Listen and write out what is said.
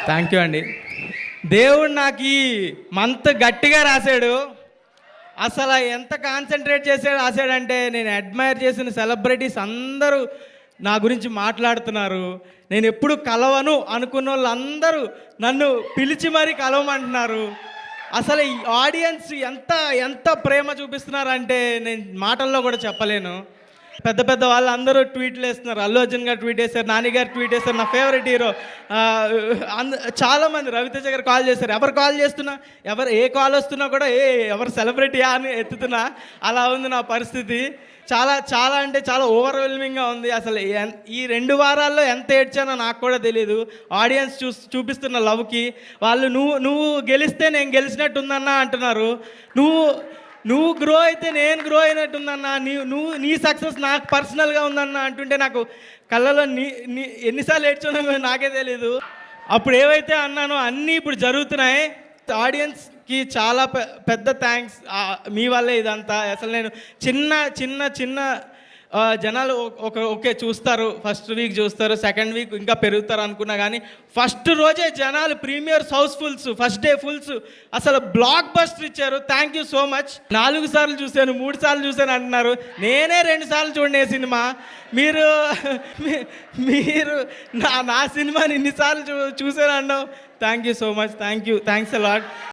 Thank you అండి. దేవుడు నాకు ఈ మంత్ గట్టిగా రాశాడు. అసలు ఎంత కాన్సన్ట్రేట్ చేసి రాశాడంటే, నేను అడ్మైర్ చేసిన సెలబ్రిటీస్ అందరూ నా గురించి మాట్లాడుతున్నారు. నేను ఎప్పుడు కలవను అనుకున్న వాళ్ళందరూ నన్ను పిలిచి మరీ కలవమంటున్నారు. అసలు ఈ ఆడియన్స్ ఎంత ఎంత ప్రేమ చూపిస్తున్నారంటే నేను మాటల్లో కూడా చెప్పలేను. పెద్ద పెద్ద వాళ్ళు అందరూ ట్వీట్లు వేస్తున్నారు. అల్లు అర్జున్ గారు ట్వీట్ వేశారు, నాని గారు ట్వీట్ వేశారు, నా ఫేవరెట్ హీరో చాలామంది, రవితేజ గారు కాల్ చేశారు. ఎవరు కాల్ చేస్తున్నా, ఏ కాల్ వస్తున్నా కూడా ఎవరు సెలబ్రిటీయా అని ఎత్తుతున్నా. అలా ఉంది నా పరిస్థితి. చాలా చాలా అంటే చాలా ఓవర్వెల్మింగ్గా ఉంది. అసలు ఈ 2 వారాల్లో ఎంత ఏడ్చానో నాకు కూడా తెలియదు. ఆడియన్స్ చూపిస్తున్న లవ్కి వాళ్ళు నువ్వు గెలిస్తే నేను గెలిచినట్టుందన్నా అంటున్నారు. నువ్వు గ్రో అయితే నేను గ్రో అయినట్టుందన్నా, నీ సక్సెస్ నాకు పర్సనల్గా ఉందన్నా అంటుంటే నాకు కళ్ళలో ఎన్నిసార్లు ఏడ్చానో నాకే తెలీదు. అప్పుడు ఏవైతే అన్నానో అన్నీ ఇప్పుడు జరుగుతున్నాయి. ఆడియన్స్కి చాలా పెద్ద థ్యాంక్స్. మీ వల్లే ఇదంతా. అసలు నేను చిన్న జనాలు ఓకే చూస్తారు, ఫస్ట్ వీక్ చూస్తారు, సెకండ్ వీక్ ఇంకా పెరుగుతారు అనుకున్నా, కానీ ఫస్ట్ రోజే జనాలు premieres housefuls, first day fulls, అసలు బ్లాక్ బస్టర్ ఇచ్చారు. Thank you so much. 4 సార్లు చూశాను, 3 సార్లు చూశాను అంటున్నారు. నేనే 2 సార్లు చూడనే సినిమా. మీరు నా సినిమాని ఇన్నిసార్లు చూశాను అన్నావు. Thank you so much. Thanks a lot.